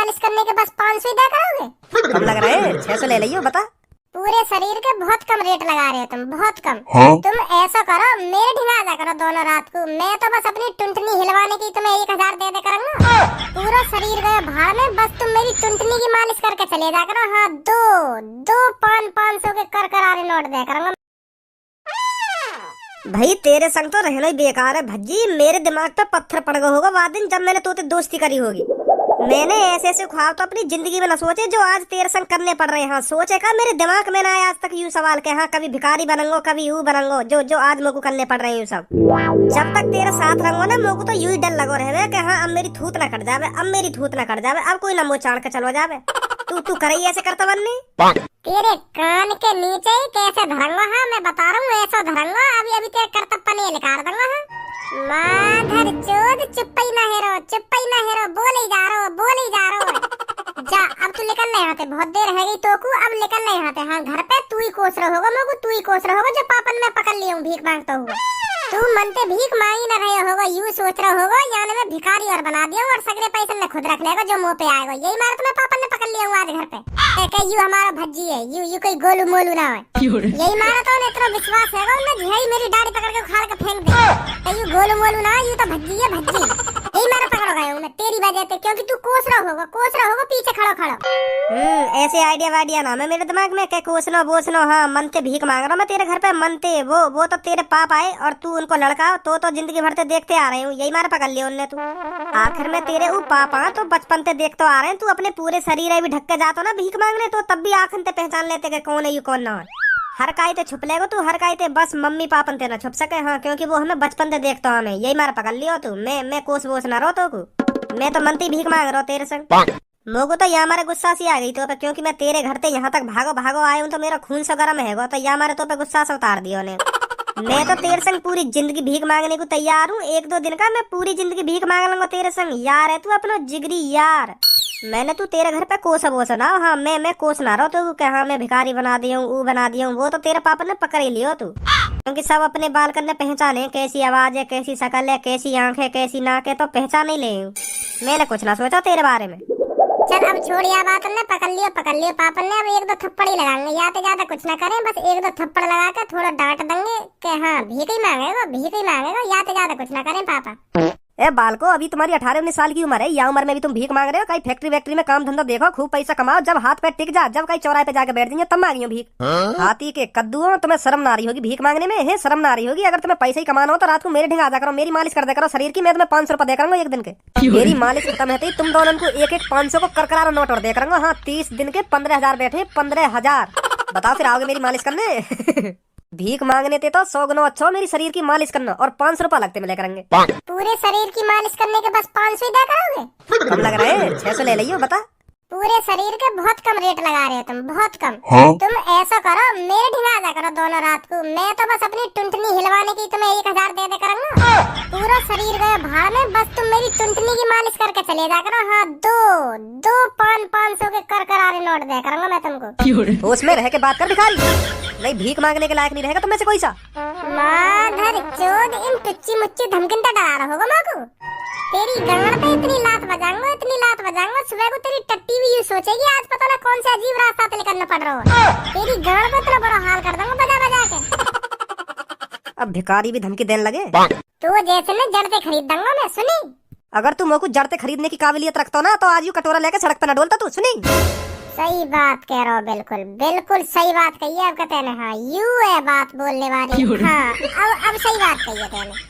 मालिश करने के बस 500 ही दिया करोगे? कम लग रहा है, 600 ले लियो। बता। पूरे शरीर के बहुत कम रेट लगा रहे हो तुम, बहुत कम। तुम ऐसा करो, मेरे ढिंगा जा करो दोनों रात को। मैं तो बस अपनी टुंटनी हिलवाने की तुम्हें 1000 दे करूंगा। पूरा शरीर गया भाड़ में, बस तुम मेरी टुंटनी की मालिश करके चले जा करो। हाँ, दो 500 के कर करारे नोट दे करूंगा। भाई तेरे संग तो रहना ही बेकार है भज्जी। मेरे दिमाग पे पत्थर पड़ गया होगा वाद दिन जब मैंने तोते दोस्ती करी होगी। मैंने ऐसे ख्वाब तो अपनी जिंदगी में न सोचे जो आज तेरे संग करने पड़ रहे हैं। हाँ, सोचे का मेरे दिमाग में ना आया आज तक यूं सवाल के। हाँ, कभी भिखारी बनूंगो, कभी यूं बनूंगो, जो आज मेरे को करने पड़ रहे हैं सब। जब तक तेरे साथ रहूंगा ना, मेरे को तो यूं ही डर लगो रहे कि हाँ अब मेरी थूत ना कट जावे, अब मेरी थूत ना कट जावे, अब कोई ना मुँह चाड़ के चलो जावे। तू करई ऐसे करता बनने। तेरे कान के नीचे ही कैसे धरंगा। हाँ, मैं बता रहा हूँ ऐसा धरंगा, अभी तेरे करतप्पा नहीं निकाल दूंगा। हाँ, माधर चोद, चुप ही ना हेरो, बोले जा रहो। जा, अब तू निकल नहीं आते, बहुत देर है गई तो को, अब निकल नहीं आते। हाँ, घर पे तू ही कोस रहा होगा मेरे को, तू ही कोस रहा होगा जो पापन में पकड़ लिया हूँ भीख मांगता हुआ। तू मनते भीख मांगी न रहे होगा, यूं सोच रहा होगा यानी मैं भिखारी और बना दिया और सगरे पैसे मैं खुद रख लेगा जो मुंह पे आएगा। यही मारा तुम्हें पापन ने पकड़ लिया हूँ आज घर पे। यू हमारा भज्जी है, यू कोई गोलू मोलू ना है। यही मारा तो इतना विश्वास है उन्हें, मेरी दाढ़ी पकड़ के उखाड़ के फेंक दे। यू गोलू मोलू ना, यू तो भज्जी है, भज्जी। यही मारा पकड़ गया हूँ मैं तेरी वजह से, क्योंकि तू कोस रहा होगा पीछे खड़ो। ऐसे आइडिया वाइडिया ना मैं मेरे दिमाग में क्या कोसनो बोसनो। हाँ, मनते भीख मांग रहा मैं तेरे घर पे, मनते वो तो तेरे पाप आए और तू उनको लड़का तो जिंदगी भर से देखते आ रहे हूँ। यही मारा पकड़ लिया उनने। तू आखिर में तेरे वो पापा तो बचपन से देखते आ रहे हैं। तू अपने पूरे शरीर भी ढक के जाता ना भीख मांगने, तो तब भी आखिर से पहचान लेते कि कौन है यू कौन ना है। हर काई ते छुप लेगो तू, हर काई ते बस मम्मी पापन ते ना छुप सके। हाँ, क्योंकि वो हमें बचपन से देखता हमें। यही मारा पकड़ लियो तू। मैं कोस बोस ना रो तो को, मैं तो मनती भीख मांग रहा तेरे संग। मोगो तो यहाँ मारे गुस्सा सी आ गई तो पे, क्योंकि मैं तेरे घर से यहाँ तक भागो आया हूँ तो मेरा खून सा गर्म है। तो यहाँ मारे तो पे गुस्सा से उतार दिया ने। मैं तो तेरे संग पूरी जिंदगी भीख मांगने को तैयार हूँ। 1-2 दिन का मैं पूरी जिंदगी भीख मांग लूंगा तेरे संग। यार है तू अपना जिगरी यार। मैंने तू तेरे घर पे कोसा बोसा ना। हाँ, मैं कोस ना रहा तो क्या। हाँ, मैं भिखारी बना दिया हूँ, वो बना दिया हूँ, वो तो तेरे पापा ने पकड़ ही लियो तू। क्योंकि सब अपने बाल करने पहचाने, कैसी आवाज है, कैसी शकल है, कैसी आंख है, कैसी नाक है, तो पहचान ही ले। मैंने कुछ ना सोचा तेरे बारे में। चल अब छोड़िया बात, हमने पकड़ लियो पापन ने। अब 1-2 थप्पड़ ही लगाएंगे, ज्यादा कुछ ना करें, बस 1-2 थप्पड़ लगा कर थोड़ा डांट देंगे कि हाँ भीख ही मांगेगा, ज्यादा कुछ ना करें पापा। ए बालको, अभी तुम्हारी 18-19 साल की उम्र है। या उम्र में भी तुम भीख मांग रहे हो? कहीं फैक्ट्री वैक्ट्री में काम धंधा देखो, खूब पैसा कमाओ, जब हाथ पे टिक जा, जब कहीं चौराहे पे जाके बैठ जाएंगे तब मांगी हो भीख। हाथी के कद्दू, तुम्हें शर्म ना आ रही होगी भीख मांगने में? है शर्म ना आ रही होगी? अगर तुम्हें पैसे ही कमाना हो तो रात को मेरे ढंग आ जा करो, मेरी मालिश कर दे करो शरीर की। मैं तुम्हें 500 रुपए दे करूंगा 1 दिन के। मेरी मालिश खत्म है तुम दोनों को 1-1 500 को करकरा नोट और दे करूंगा। हाँ, 30 दिन के 15,000 बैठे, 15,000। बताओ फिर आओगे मेरी मालिश करने? भीख मांगने थे तो 100 गुना अच्छा मेरी शरीर की मालिश करना, और 500 रुपए लगते मिले करेंगे। पूरे शरीर की मालिश करने के बस 500 ही दिया करोगे? कम लग रहा है, 600 ले लियो। बता। पूरे शरीर के बहुत कम रेट लगा रहे हो तुम, बहुत कम। तुम ऐसा करो, मेरे ढिंगा जा करो दोनों रात को। मैं तो बस अपनी टुंटनी हिलवाने की तुम्हें 1000 दे करूंगा। पूरा शरीर गया भाड़ में, बस तुम मेरी टुंटनी की मालिश करके चले जा करो। हाँ, दो 500 के कर करारे नोट दे करूंगा मैं तुमको। उसमें रह के बात कर भिखारी, नहीं भीख मांगने के लायक नहीं रहेगा तुम में से कोई सा। माधर चोद, इन टुच्ची मुच्ची धमकिन तो डरा रहा होगा माँ को। तेरी गांड पे इतनी लात बजाऊंगा, सुबह को तेरी टट्टी भी यूं सोचेगी आज पता ना कौन सा अजीब रास्ता तय करना पड़ रहा हो। तेरी गांड पे इतना बड़ा हाल कर दूंगा बजा के। अब भिखारी भी धमकी देने लगे। तो जैसे मैं जड़ से खरीद दूंगा मैं, सुनी? अगर तू मुझको जड़ से खरीदने की काबिलियत रखता हो ना तो आज यू कटोरा लेके सड़क पे न डोलता तू, सुनी? सही बात कह रहा हो, बिल्कुल सही बात कही है। अब कहते हैं हाँ, यू है बात बोलने वाली। हाँ, अब सही बात कही है तेने।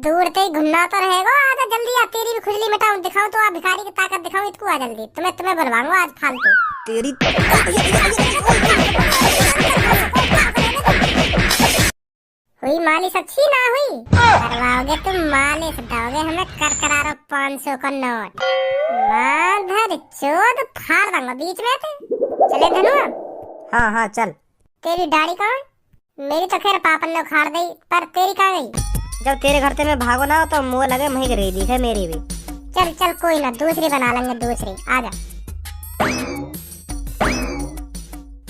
दूर से घूमना तो रहेगा। आजा जल्दी आ, तेरी भी खुजली मिटाऊं, दिखाऊं तो आप भिखारी की ताकत दिखाऊं इसको। आ जल्दी, तुम्हें बुलवाऊंगा आज फालतू। तेरी हुई मालिश अच्छी ना हुई? करवाओगे तुम मालिश, दोगे हमें करकरा 500 का नोट। माधर चोद, फाड़ दूंगा बीच में से। चले धनुआ? हाँ चल। तेरी दाढ़ी कहाँ? मेरी तो खैर पापन ने उखाड़ दी, पर तेरी कहाँ गई? जब तेरे घर से मैं भागो ना तो मुँह लगे मही रही दी है मेरी भी। चल कोई ना, दूसरी बना लेंगे, दूसरी। आजा।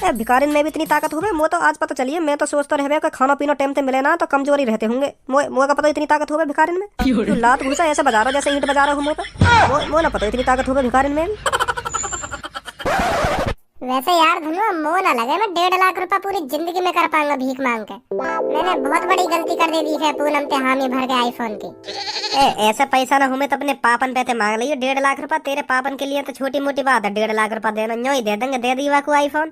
ए भिखारिन में भी इतनी ताकत होवे, मो तो आज पता चलिए। मैं तो सोचता रहबे कि खाना पीना टाइम से मिले ना तो कमजोरी रहते होंगे। मोए का पता इतनी ताकत होवे भिखारिन में। तू लात घुसा ऐसे बजा रहा जैसे ईंट बजा रहा हूँ मुँह पे। मो ना पता इतनी ताकत होवे भिखारिन में भी। वैसे यार धनुआ मोह ना लगे, मैं 1.5 लाख रुपए पूरी जिंदगी में कर पाऊंगा भीख मांग के। मैंने बहुत बड़ी गलती कर दी है पूनम ते हामी भर के आईफोन की। ऐसा पैसा ना हो मैं तो अपने पापन पे मांग लियो 1.5 लाख रुपए। तेरे पापन के लिए तो छोटी मोटी बात है 1.5 लाख रुपए देना। न्योई दे देंगे, दे दी को आईफोन।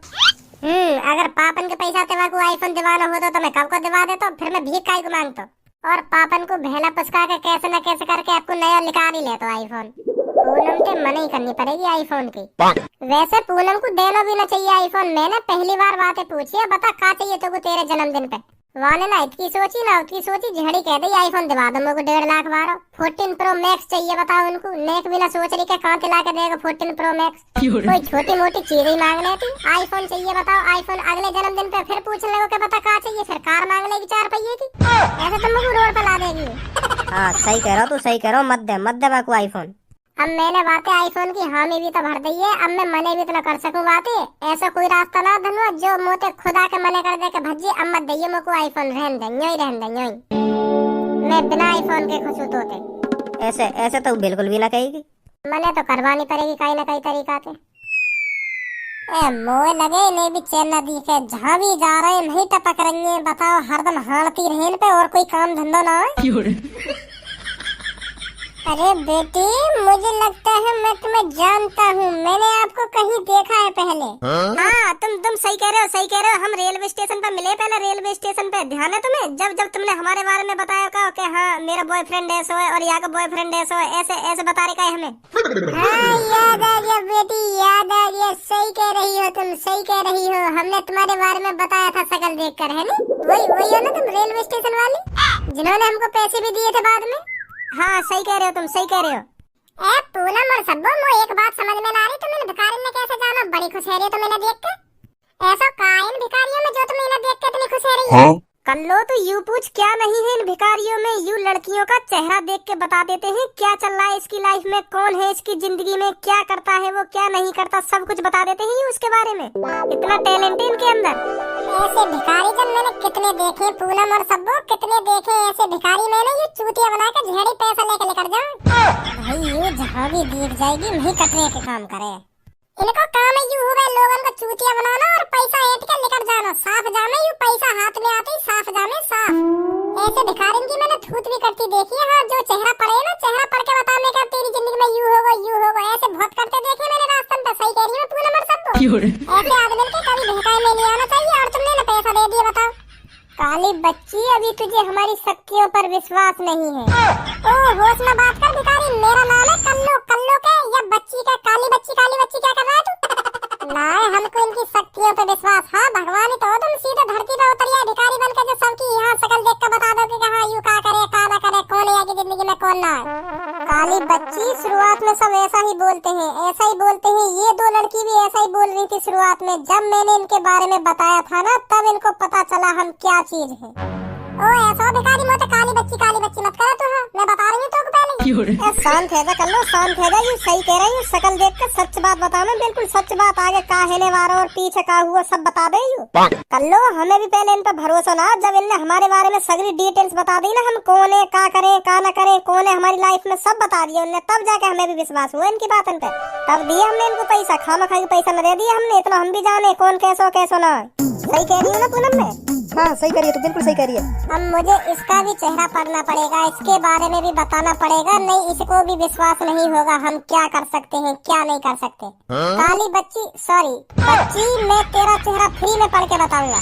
अगर पापन के पैसा तेवा को आईफोन दिवाना होता तो मैं कब को दिवा देता, फिर मैं भीख काहे को मांगता। और पापन को भेला पुचका के कैसे न कैसे करके आपको नया निकाल ही ले तो आईफोन। पूनम के मना ही करनी पड़ेगी आईफोन की। वैसे पूनम को देना भी ना चाहिए आईफोन। मैंने पहली बार बातें पूछी है, बता का चाहिए तो तेरे जन्मदिन पे। वाले ना इतनी सोची ना उतनी सोची, झड़ी कह दी आईफोन दिवा दो मुझको 1.5 लाख 14 प्रो मैक्स चाहिए। बताओ उनको नेक भी ना सोच रही के कहाँ ला के देगा 14 प्रो मैक्स। कोई छोटी मोटी चीज ही मांग लेती। आईफोन चाहिए बताओ आईफोन। अगले जन्मदिन पे फिर पूछ ले के बता का चाहिए, फिर कार मांग लेगी 4 पहिए की। ऐसे तो मुझको रोड पे ला देगी। हाँ सही कह रहा हो, तू सही कह रहा हो। मत दे बाकू आईफोन। अब मैंने बातें आईफोन की हामी भी तो भर दी है। अब मैं मने भी तो न कर सकूं बातें। ऐसा कोई रास्ता ना धनुआ जो मोते खुदा के मने कर दे के भज्जी अब मत दइए मुझको आईफोन। रहन दे मैं बिना आईफोन के खुश होते। ऐसे तो बिल्कुल भी ना कहेगी। मने तो करवानी पड़ेगी कहीं ना कहीं तरीका से। मोए लगे नहीं भी चैन न दिखे, जहाँ भी जा रहे नहीं टपक रही है। बताओ हरदम हारती रहन पे और कोई काम धंधा ना है। अरे बेटी मुझे लगता है मैं तुम्हें जानता हूँ, मैंने आपको कहीं देखा है पहले। हाँ तुम सही कह रहे हो। हम रेलवे स्टेशन पे मिले पहले, रेलवे स्टेशन पे। ध्यान है तुम्हें जब तुमने हमारे बारे में बताया का कि हाँ मेरा बॉयफ्रेंड ऐसा है और यहाँ का बॉयफ्रेंड ऐसा है, ऐसे बता रहे का हमें। हाँ याद आ गया बेटी, याद आ गया। सही कह रही हो तुम, सही कह रही हो। हमने तुम्हारे बारे में बताया था शकल देख कर, है ना? वही हो ना तुम रेलवे स्टेशन वाली जिन्होंने हमको पैसे भी दिए थे बाद में। हाँ सही कह रहे हो तुम, सही कह रहे हो। ए पूनम और सब्बो मो एक बात समझ में ना आ रही, तुमने भिखारी ने कैसे जाना? बड़ी खुश है रही हो तुम इन्हें देख के। ऐसा काइन भिखारियों में जो तुम इन्हें देख के इतनी खुश है रही हो? कल्लो तो यू पूछ क्या नहीं है इन भिखारियों में। यू लड़कियों का चेहरा देख के बता देते हैं क्या चल रहा है इसकी लाइफ में, कौन है इसकी जिंदगी में, क्या करता है वो, क्या नहीं करता, सब कुछ बता देते हैं उसके बारे में। इतना टैलेंट है इनके अंदर। ऐसे भिखारी जब मैंने कितने देखे पूनम और सब्बो, कितने देखे ऐसे भिखारी। मैंने ये चूतिया बना के झेड़ी पैसा लेकर जाऊं भाई। ये जहाँ भी दिख जाएगी वही कटरे के काम करे। इनको काम है यू हुए लोगों को चूतिया बनाना और पैसा ऐंठ के लेकर जाना। साफ जामे यू पैसा हाथ में आते ही साफ जामे साफ। ऐसे भिखारिन की मैंने थूत भी करती देखी है। हाँ जो चेहरा पड़े ना, चेहरा पढ़ के बताने का तेरी जिंदगी में यू होगा ऐसे बहुत करते देखे मैंने रास्ते पे। सही कह रही हूँ पूनम और सबको। ऐसे आदमी के कभी धोखा में नहीं आना चाहिए। और तुमने ना पैसा दे दिया बताओ। काली बच्ची अभी तुझे हमारी शक्तियों पर विश्वास नहीं है। ओ होश में बात कर भिखारी, मेरा नाम है कल्लो के या बच्ची का। काली बच्ची क्या कर रहा है तू? ना हमको इनकी शक्तियों पर विश्वास। हाँ भगवान ही तो हो तुम, सीधे धरती पे उतर आए भिखारी बन के जो सबकी यहाँ शकल देख कर बता दो कि हाँ यू का करे का ना करे, कौन है की जिंदगी में कौन ना है। काली बच्ची शुरुआत में सब ऐसा ही बोलते हैं। ये 2 लड़की भी ऐसा ही बोल रही थी शुरुआत में। जब मैंने इनके बारे में बताया था ना तब इनको पता चला हम क्या चीज है। ओ ऐसा भिखारी मोटे काली बच्ची मत करा तू। हाँ मैं बता रही हूँ तो पहले। शांत है जा कल्लो, शांत है जा। यू सही कह रही हूँ, शकल देख कर सच बात बताना, बिल्कुल सच बात। आगे का हेने वारो और पीछे का हुआ सब बता दे यू। कल्लो हमें भी पहले इन पर भरोसा ना, जब इनने हमारे बारे में सगरी डिटेल्स बता दी ना, हम कौन है, का करे का ना करे, कौन है हमारी लाइफ में, सब बता दिया उनने। तब जाके हमें भी विश्वास हुआ इनकी बातन पे। तब दिया हमने इनको पैसा, खाना खा के पैसा न दे दिया हमने। इतना हम भी जाने कौन कैसो ना। सही कह रही हूँ ना पूनम में? हाँ सही कह रही है तू, बिल्कुल सही कह रही है। अब मुझे इसका भी चेहरा पढ़ना पड़ेगा, इसके बारे में भी बताना पड़ेगा, नहीं इसको भी विश्वास नहीं होगा हम क्या कर सकते हैं क्या नहीं कर सकते। काली बच्ची मैं तेरा चेहरा फ्री में पढ़ के बताऊंगा।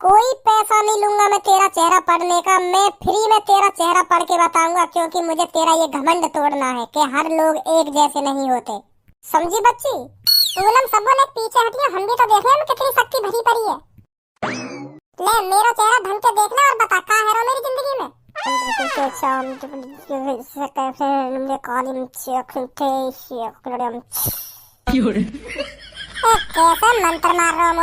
कोई पैसा नहीं लूंगा मैं तेरा चेहरा पढ़ने का। मैं फ्री में तेरा चेहरा पढ़ के बताऊंगा, क्योंकि मुझे तेरा ये घमंड तोड़ना है कि हर लोग एक जैसे नहीं होते। समझी बच्ची? पूनम सबो ने पीछे हटियो, हम भी तो देख रहे हैं कितनी शक्ति भरी पड़ी है। ले मेरा चेहरा ढंग से देखना और बता का है रो मेरी जिंदगी में। कैसे मंत्र मार रहा हूँ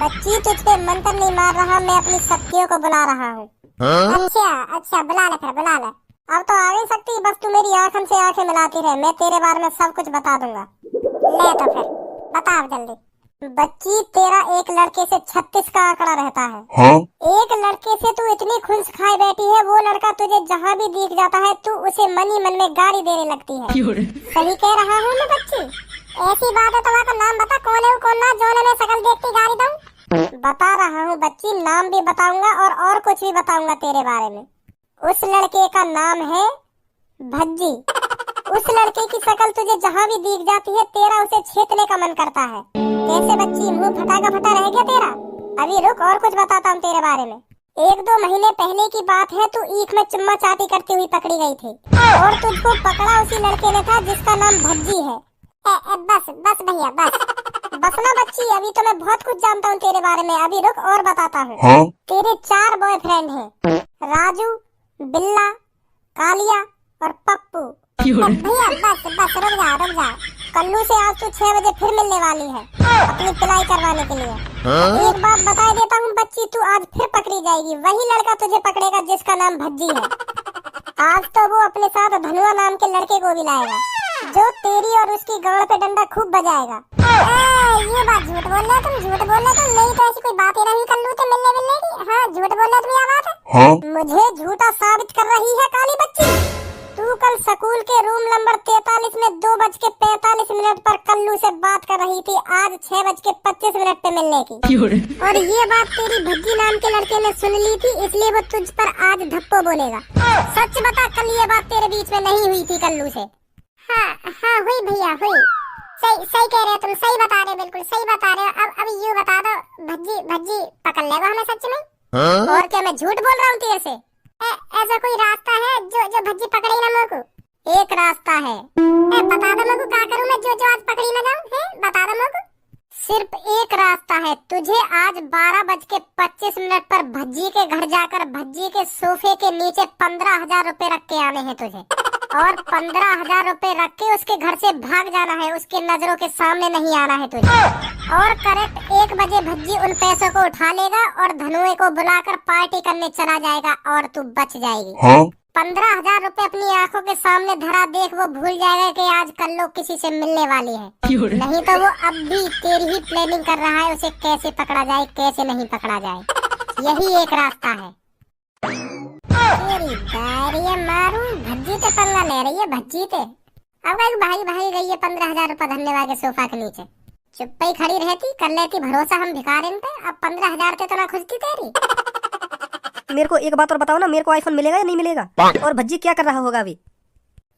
बच्ची? तुझ पे मंत्र नहीं मार रहा, मैं अपनी शक्तियों को बुला रहा हूँ। अच्छा बुला ले फिर बुला ले। अब तो आ गई शक्ति, बस तू मेरी आंखों से आंखें मिलाती रहे, मैं तेरे बारे में सब कुछ बता दूंगा। ले तो फिर बता अब जल्दी। बच्ची, तेरा एक लड़के से 36 का आंकड़ा रहता है। हाँ? एक लड़के से तू इतनी खुश खाई बैठी है, वो लड़का तुझे जहाँ भी दिख जाता है तू उसे मनी मन में गाड़ी देने लगती है। सही कह रहा हूँ मैं बच्ची? ऐसी बात है, तुम्हारा नाम बता, कौन है वो, कौन ना जो मैं शकल देखती गाड़ी दूं? बता रहा हूँ बच्ची, नाम भी बताऊंगा और कुछ भी बताऊंगा तेरे बारे में। उस लड़के का नाम है भज्जी। उस लड़के की शक्ल तुझे जहाँ भी दिख जाती है तेरा उसे छेदने का मन करता है। कैसे बच्ची, मुंह फटा का फटा रह गया तेरा? अभी रुक, और कुछ बताता हूँ तेरे बारे में। 1-2 महीने पहले की बात है, तू ईख में चुम्मा चाटी करती हुई पकड़ी गई थी और तुझको पकड़ा उसी लड़के ने था जिसका नाम भज्जी है। बस बस भैया बस ना बच्ची, अभी तो मैं बहुत कुछ जानता हूँ तेरे बारे में। अभी रुक और बताता हूँ। हाँ? तेरे 4 बॉयफ्रेंड हैं, राजू, बिल्ला, कालिया और पप्पू। भैया बस रुक जा। कल्लू से आज तू 6 बजे फिर मिलने वाली है अपनी पिलाई करवाने के लिए। एक बात बता देता हूँ बच्ची, तू आज फिर पकड़ी जाएगी। वही लड़का तुझे पकड़ेगा जिसका नाम भज्जी है। आज तो वो अपने साथ धनुआ नाम के लड़के को भी लाएगा जो तेरी और उसकी गांड पे डंडा खूब बजाएगा। ये बात झूठ बोल रहे तुम, झूठ बोल रहे तुम। नहीं तो ऐसी कोई बात ही नहीं कल्लू से मिलने की। हाँ, झूठ बोल रहे तुम, ये बात है। हाँ? मुझे झूठा साबित कर रही है काली बच्ची। तू कल स्कूल के रूम नंबर 43 में 2:45 पर कल्लू से बात कर रही थी, आज 6:25 पे मिलने की। और ये बात तेरी भज्जी नाम के लड़के ने सुन ली थी, इसलिए वो तुझ पर आज धप्पो बोलेगा। सच बता, कल ये बात तेरे बीच में नहीं हुई थी कल्लू से? हाँ हुई भैया, हुई। सही कह रहे हो तुम, सही बता रहे हो, बिल्कुल सही बता रहे हो। अब यूँ बता दो, भज्जी पकड़ लेगा हमें सच में? हाँ? और क्या मैं झूठ बोल रहा हूँ तेरे से? ऐसा कोई रास्ता है जो भज्जी पकड़े ना मेरे को? एक रास्ता है। बता दो मेरे को, क्या करूँ मैं जो आज पकड़ी ना जाऊँ? बता दो मेरे को। सिर्फ एक रास्ता है, तुझे आज 12:25 पर भज्जी के घर जाकर भज्जी के सोफे के नीचे 15,000 रुपए रख के आने हैं तुझे। और 15,000 रुपए रख के उसके घर से भाग जाना है, उसके नजरों के सामने नहीं आना है तुझे। और करेक्ट 1 बजे भज्जी उन पैसों को उठा लेगा और धनुए को बुलाकर पार्टी करने चला जाएगा और तू बच जाएगी। हाँ? 15,000 रुपए अपनी आंखों के सामने धरा देख, वो भूल जाएगा कि आज कल लोग किसी से मिलने वाली है। नहीं तो वो अब भी तेरी ही प्लानिंग कर रहा है, उसे कैसे पकड़ा जाए कैसे नहीं पकड़ा जाए। यही एक रास्ता है। तेरी दारियां मारूं, भज्जी तो पंगा ले रही है, भज्जी ते। अब एक भाई गई है 15,000 रुपए धन्यवाद के सोफा के नीचे। चुप ही खड़ी रहती, कर लेती भरोसा हम भिखारी पे। अब 15,000 तो ना खुश थी तेरी। मेरे को एक बात और बताओ ना, मेरे को आईफोन मिलेगा या नहीं मिलेगा? और भज्जी क्या कर रहा होगा अभी?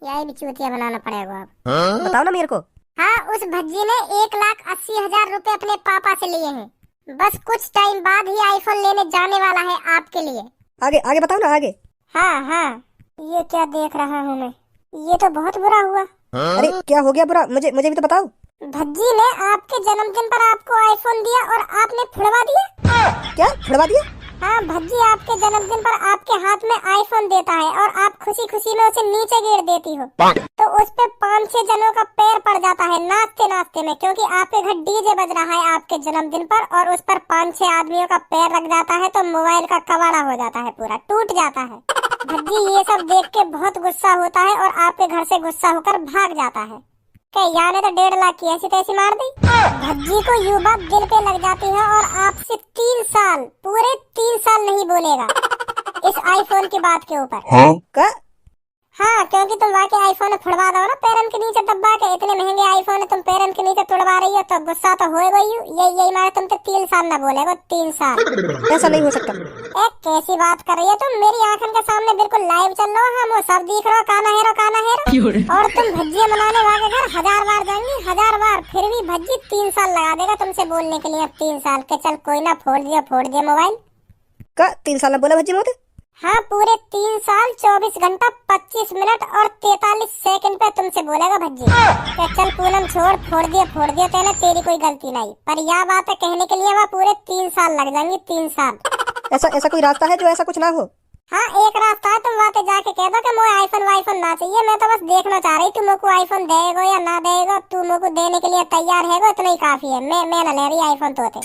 यही भी चूतिया बनाना पड़ेगा अब। हाँ? बताओ ना मेरे को। हाँ, उस भज्जी ने 1,80,000 रुपए अपने पापा से लिए हैं। बस कुछ टाइम बाद ही आईफोन लेने जाने वाला है आपके लिए। आगे बताओ ना, आगे। हाँ, ये क्या देख रहा हूँ मैं, ये तो बहुत बुरा हुआ। हाँ? अरे क्या हो गया बुरा? मुझे भी तो बताओ। भज्जी ने आपके जन्मदिन पर आपको आईफोन दिया और आपने फुड़वा दिया। क्या फुड़वा दिया? हाँ, भज्जी आपके जन्मदिन पर आपके हाथ में आईफोन देता है और आप खुशी खुशी में उसे नीचे गिर देती हो, तो उस पे 5-6 जनों का पैर पड़ जाता है नाचते नाचते में, क्योंकि आपके घर डीजे बज रहा है आपके जन्मदिन पर और उस पर 5-6 आदमियों का पैर रख जाता है, तो मोबाइल का कबाड़ा हो जाता है, पूरा टूट जाता है। भज्जी ये सब देख के बहुत गुस्सा होता है और आपके घर से गुस्सा होकर भाग जाता है। या ने तो 1.5 लाख की ऐसी तैसी मार दी। भज्जी को युवा बात दिल पे लग जाती है और आपसे 3 साल, पूरे 3 साल नहीं बोलेगा इस आईफोन की बात के ऊपर। हाँ? क्या? हाँ, क्योंकि तुम वाकई आईफोन फुड़वा दो ना पैरन के नीचे दबा के। इतने महंगे आईफोन तुम पैरन के नीचे तुड़वा रही हो तो गुस्सा तो होएगा ही। यही मारे तुम तो 3 साल ना बोलेगा, 3 साल। ऐसा नहीं हो सकता। एक कैसी बात कर रही है तुम? मेरी आंखों के सामने बिल्कुल लाइव चल रहा है, वो सब दिख रहा, काना हेरो। और तुम भज्जियां बनाने वाले घर 1000 बार जाएंगी, 1000 बार, फिर भी भज्जी 3 साल लगा देगा तुमसे बोलने के लिए। अब 3 साल के चल कोई ना, फोड़ दिया मोबाइल। क्या 3 साल बोला भज्जी मोते? हाँ, पूरे 3 साल 24 घंटा 25 मिनट और 43 सेकंड पे तुमसे बोलेगा भज्जी। चल पूनम छोड़, फोड़ दिया तेने, तेरी कोई गलती नहीं। पर यह बात है कहने के लिए वहाँ पूरे 3 साल लग जाएंगे, 3 साल। ऐसा कोई रास्ता है जो ऐसा कुछ ना हो? हाँ, एक रास्ता है, तुम वहाँ जाके कह दो कि मुझे आईफोन ना चाहिए। मैं तो बस देखना चाह रही, तू मेरे को आईफोन देगा या ना देगा, तू मेरे को देने के लिए तैयार है, इतना ही काफी है। मैं ना ले रही आईफोन तोते।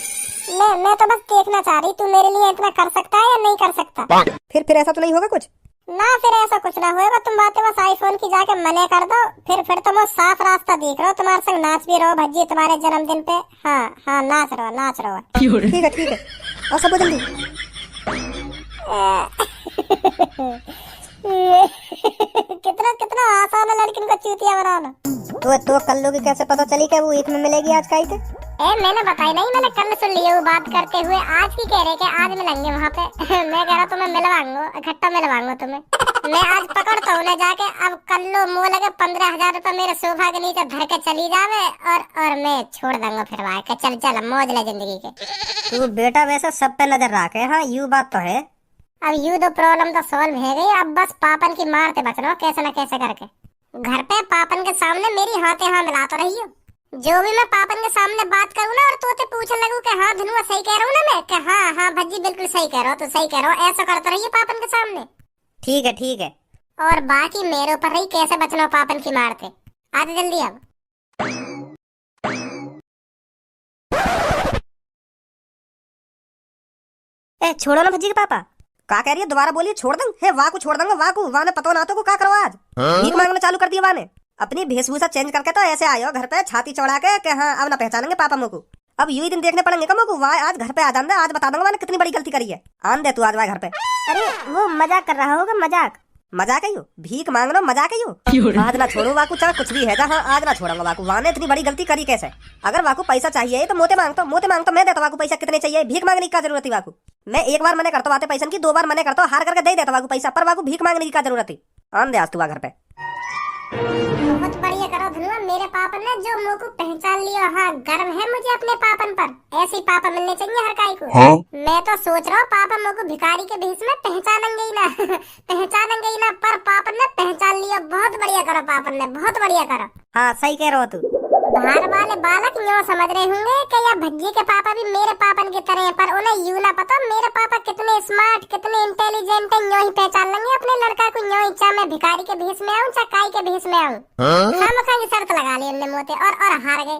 मैं तो बस देखना चाह रही, तू मेरे लिए इतना कर सकता है या नहीं कर सकता। फिर ऐसा तो नहीं होगा कुछ? ना फिर ऐसा कुछ ना होएगा, तुम बातें बस आईफोन की जाके मने कर दो, फिर तुम वो साफ रास्ता देख रहे हो, तुम्हारे संग नाच भी रहो भज्जी तुम्हारे जन्मदिन पे। हाँ हाँ नाच रहो नाच रहो। ठीक है और सब जल्दी। कितना कितना आसान है लड़किन को चूतिया बनाना। तो कल्लू की कैसे पता चली कि वो ईद में मिलेगी आज काई थे? मैंने बताई नहीं, मैंने कल सुन लिया वो बात करते हुए, आज की कह रहे कि आज मिलेंगे वहाँ पे। मैं कह रहा तुम्हें मिलवाऊंगा, इकट्ठा मिलवाऊंगा तुम्हें। मैं आज पकड़ता हूँ जाके, अब कल्लू मुँह लगे 15,000 रुपए मेरे सोफा के नीचे धर के चली जावे और मैं छोड़ दूंगा फिर वहाँ के। चल चल मौज ले जिंदगी के। तू बेटा वैसे सब पे नजर रखे। हाँ यू बात तो है। अब यू तो प्रॉब्लम तो सॉल्व है गई, अब बस पापन की मार से बचना कैसे न कैसे करके। घर पे पापन के सामने मेरी हाथे हाँ मिला तो रही हो। जो भी मैं पापन के सामने बात करूँ ना और तोते पूछने लगूं कि हाँ धनुआ सही कह रहा हूँ ना मैं, कि हाँ हाँ भज्जी बिल्कुल सही कह रहा हो, तो सही कह रहा हो, ऐसा करते रहिए पापन के सामने। ठीक है। और बाकी मेरे ऊपर रही कैसे बचना पापन की मार से। आते जल्दी अब। छोड़ो ना भज्जी के पापा। का कह रही है दोबारा बोलिए। छोड़ दूं? हे वाह को छोड़ दूंगा, वाह को वाने पता ना तो को का करो आज। भीख मांगना चालू कर दिया वाने। अपनी भेषभूषा चेंज करके तो ऐसे आयो घर पे छाती चौड़ा के हाँ अब ना पहचानेंगे पापा मोको। अब यू ही दिन देखने पड़ेंगे कमो को। वाह आज घर पे आ जाना, आज बता दूंगा मैंने कितनी बड़ी गलती करी है। आन दे तू आज वाह घर पे। अरे वो मजाक कर रहा होगा, मजाक मजाक है यू? भीख मांगना मजाक है यू? आज ना छोड़ू वाकू, चाहे कुछ भी है हाँ आज ना छोड़ूंगा वाकू। वाने इतनी बड़ी गलती करी कैसे? अगर वाकू पैसा चाहिए तो मोते मांगतो मैं देता वाकू। पैसा कितने चाहिए? भीख मांगने की क्या जरूरत है वाकू? मैं एक बार मने करता हूँ आते पैसा की, 2 बार मने करता हूँ, हार करके दे देता वाकू पैसा, पर वाकू भीख मांगने की क्या जरूरत है? आन दे आज तू घर पे। बहुत बढ़िया करो धनुआ, मेरे पापा ने जो मुँह को पहचान लिया। हाँ गर्व है मुझे अपने पापन पर, ऐसे ही पापा मिलने चाहिए हर काई को। हाँ? मैं तो सोच रहा हूँ पापा मुँह को भिखारी के भेष में पहचानेंगे ही ना। पहचानेंगे ही ना, पर पापन ने पहचान लिया। बहुत बढ़िया करो पापन ने, बहुत बढ़िया करो। हाँ सही कह रहे हो तू। बाहर वाले बालक यूँ समझ रहे होंगे कि यह भज्जी के पापा भी मेरे पापन की तरह हैं, पर उन्हें यूँ ना पता मेरे पापा कितने स्मार्ट कितने इंटेलिजेंट हैं। यूँ ही पहचान लेंगे अपने लड़का को। यूँ ही चाहे मैं भिखारी के भेष में आऊँ चाहे काई के भेष में आऊँ। खामखा की शर्त लगा ली उनने मोते और हार गए।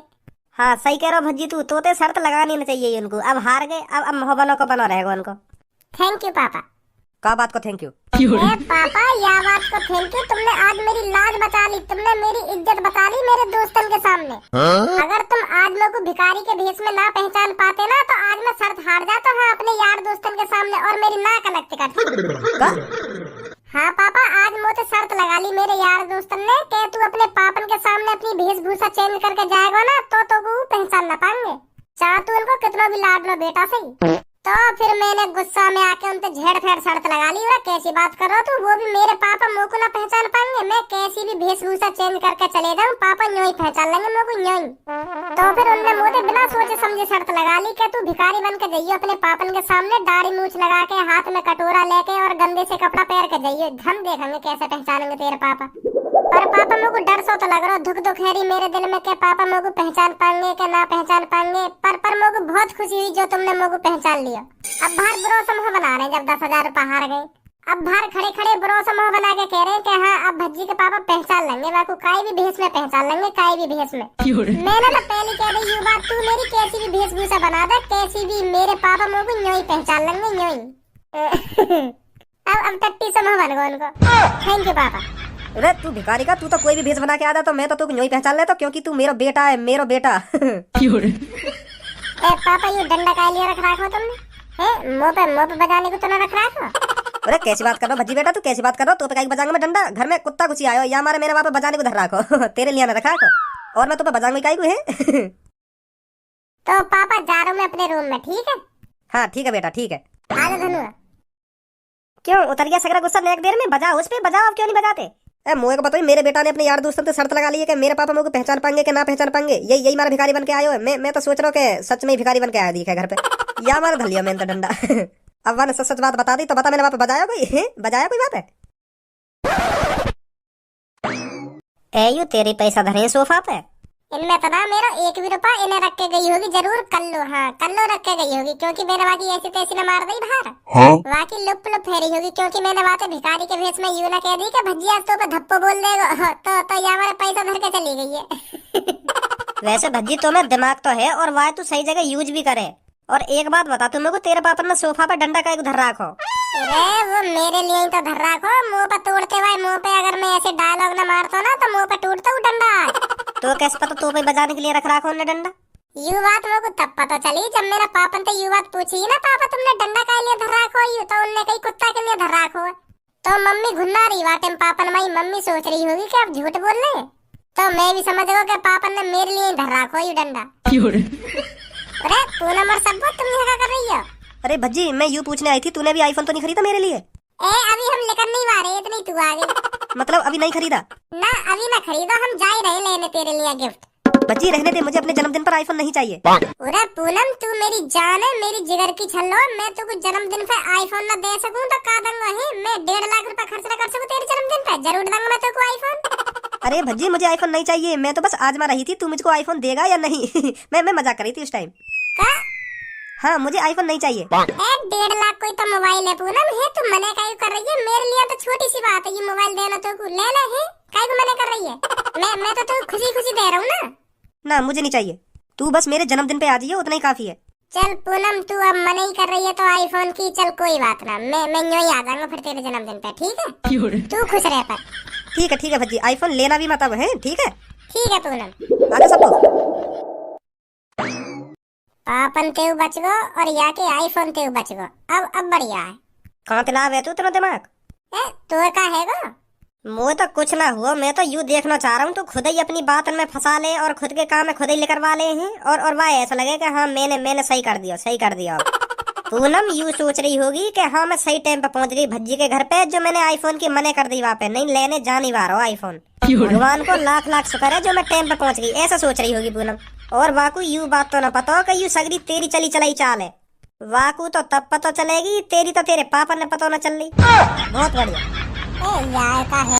हाँ सही कह रहे हो भज्जी तू, तोते शर्त लगानी नहीं चाहिए उनको। अब हार गए, अब मोहब्बतों को बना रहेगा उनको। थैंक यू पापा। का बात को थैंक यू? पापा या बात को थैंक यू, तुमने आज मेरी लाज बचा ली, तुमने मेरी इज्जत बचा ली मेरे दोस्तों के सामने। अगर तुम आज लोग भिखारी के भेष में ना पहचान पाते ना तो आज मैं शर्त हार जाता हाँ अपने यार दोस्तों के सामने और मेरी नाक अलग टिकट। हाँ पापा आज मुझे शर्त लगा ली मेरे यार दोस्तों ने कि तू अपने पापन के सामने अपनी वेशभूषा चेंज करके जाएगा ना तो वो पहचान ना पाएंगे, चाहे तू उनको कितना भी लाड लो बेटा सही। तो फिर मैंने गुस्सा में आके उनसे झेड़ फेड़ शर्त लगा ली। और कैसी बात कर रहा तू? वो भी मेरे पापा मुँह को ना पहचान पाएंगे। मैं कैसी भी वेशभूषा चेंज करके चले जाऊँ पापा यूँ ही पहचान लेंगे मुँह को यूँ ही। तो फिर उनने मुझे बिना सोचे समझे शर्त लगा ली कि तू भिखारी बन के जाइए अपने पापन के सामने, दाढ़ी मूछ लगा के हाथ में कटोरा लेके और गंदे से कपड़ा पहन के जाइए, हम देखेंगे कैसे पहचानेंगे तेरे पापा। पर पापा मुझे डर सो तो लग रहा, दुख है मेरे दिल में कि पापा मुझे पहचान पाएंगे कि ना पहचान पाएंगे। पर मुझे बहुत खुशी हुई जो तुमने मुझे पहचान लिया। अब बाहर बुरा समूह बना रहे हैं जब 10,000 रुपए हार गए। अब बाहर खड़े खड़े बुरा समूह बना के कह रहे हैं कि हाँ अब भज्जी के पापा पहचान लेंगे बाकू, काई भी भेष में पहचान लेंगे, काई भी भेष में। मैंने तो पहले कह दी ये बात, तू मेरी कैसी भी वेशभूषा बना दे, कैसी भी मेरे पापा मुझे यूँ ही पहचान लेंगे यूँ ही। अब टट्टी समूह बन गए उनको। थैंक यू पापा। अरे तू भिखारी का, तू तो कोई भी भेष बना के आ जा तो मैं तो तू यूँ ही पहचान लेता क्योंकि तू मेरा बेटा है, मेरा बेटा। पापा ये डंडा का लिए रख रखा तुमने? मुँह पे बजाने को तो ना रख रखा? अरे कैसी बात कर रहा भज्जी बेटा, तू कैसी बात कर रहा? तो पे बजाऊंगा मैं डंडा? घर में कुत्ता घुसी आयो या हमारे मेरे वहाँ पे बजाने को धर रखो। तेरे लिए ना रखा को, और मैं तो पे बजाऊंगा काई को है। तो पापा जा रहा हूँ मैं अपने रूम में, ठीक है? हाँ ठीक है बेटा ठीक है। आजा धनुआ। क्यों उतर गया सगरा गुस्सा एक देर में? बजाओ उस पे, बजाओ, अब क्यों नहीं बजाते? मुझे को बताइए मेरे बेटा ने अपने यार दोस्तों से शर्त लगा ली है कि मेरे पापा मुझे पहचान पाएंगे कि ना पहचान पाएंगे। यही मारा भिखारी बन के आयो है। मैं तो सोच रहा हूँ कि सच में ही भिखारी बन के आया दिखा घर पे, या मारा धलिया मैंने तो डंडा। अब मैंने सच बात बता दी तो बता मैंने वहाँ पे बजाया कोई? बजाया कोई बात है? यू तेरे पैसा धरे सोफा पे, इनमें तो ना मेरा 1 भी रुपया इन्हें रख के गई होगी जरूर। कल्लू, हाँ कल्लू रख के गई होगी क्योंकि मैंने बाकी ऐसी तैसी न मार दी बाहर। बाकी लुप फेरी होगी क्योंकि मैंने बातें भिखारी के भेष में यूं ना कह दी कि भज्जी आज तो धप्पो बोल देगा तो ये हमारा पैसा धर के चली गई है। वैसे भज्जी तुम्हें दिमाग तो है और वाह तू सही जगह यूज भी करे। और एक बात बता तुम को, तेरे पापा ने सोफा पे डंडा का एक धर रखो। अरे वो मेरे लिए ही तो धर रखो, मुंह पे तोड़ते भाई, मुंह पे अगर मैं ऐसे डायलॉग ना मारता ना तो मुंह पे टूटता हूँ डंडा। तो कैसे पता तो पे बजाने के लिए रख रखा उन्हें डंडा? यू बात मेरे को तब पता चली जब मेरा पापा ने यू बात पूछी ना, पापा तुमने डंडा काहे लिए धर रखो यू, तो उनने कही कुत्ता के लिए धर रखो है। तो मम्मी घुन्ना रही वाटे पापा ने, माई मम्मी सोच रही होगी कि आप झूठ बोल रहे, तो मैं भी समझ गया कि पापा ने मेरे लिए ही धर रखो यू डंडा। अरे पूनम और सब तुम यहाँ क्या कर रही हो? अरे भज्जी मैं यूँ पूछने आई थी, तूने भी आईफोन तो नहीं खरीदा मेरे लिए? अभी हम लेकर नहीं आ रहे, इतनी तू आ गई। मतलब अभी नहीं खरीदा? ना अभी ना खरीदो, हम जा ही रहे लेने तेरे लिए गिफ्ट। भज्जी रहने दे, मुझे अपने जन्मदिन पर आईफोन नहीं चाहिए। अरे पूनम तू मेरी जान है, मेरी जिगर की छल्लो, मैं तुझको जन्मदिन पे आईफोन ना दे सकूं तो का दूंगा ही, मैं 1.5 लाख रुपए खर्च ना कर सकूं तेरे जन्मदिन पे, जरूर दूंगा मैं तुझको आईफोन। अरे भज्जी मुझे आईफोन नहीं चाहिए, मैं तो बस आजमा रही थी तू मुझको आईफोन देगा या नहीं। मैं मजाक कर रही थी उस टाइम। हाँ मुझे आईफोन नहीं चाहिए। 1.5 लाख कोई तो मोबाइल है पूनम, है तू मना काहे कर रही है? मेरे लिए तो छोटी सी बात है ये मोबाइल देना, तो ले ले है, काहे को मना कर रही है? मैं तो तुझको खुशी खुशी दे रहा हूँ ना। ना मुझे नहीं चाहिए, तू बस मेरे जन्मदिन पे आ जाइए, उतना ही काफी है। चल पूनम तू अब मना ही कर रही है तो आईफोन की, चल कोई बात ना, मैं यूं ही आ जाऊंगा फिर तेरे जन्मदिन पे, ठीक है? तू खुश रह पर। ठीक है भज्जी, आईफोन लेना भी मत अब है, ठीक है? ठीक है पूनम। आजा सब लोग। पापन तेव बच गो और या के आईफोन तेव बच गो, अब बढ़िया है। कहाँ तिला है तू, तेरा दिमाग तो का है गो? मुझे तो कुछ ना हुआ, मैं तो यूँ देखना चाह रहा हूँ तू खुद ही अपनी बात में फंसा ले और खुद के काम में खुद ही लेकर वाले हैं, और वाह ऐसा लगे कि हाँ मैंने सही कर दिया। पूनम यूँ सोच रही होगी कि हाँ मैं सही टाइम पे पहुँच गई भज्जी के घर पे, जो मैंने आईफोन की मने कर दी वहाँ पे, नहीं लेने जा नहीं पा रहा हूँ आईफोन। भगवान को लाख लाख शुक्र है जो मैं टाइम पे पहुँच गई, ऐसा सोच रही होगी पूनम। और वाकू यू बात तो ना पता हो कि यू सगरी तेरी चली चलाई चाल है, वाकू तो तब पता चलेगी तेरी तो तेरे पापा ने पता न चल रही। बहुत बढ़िया। यार का है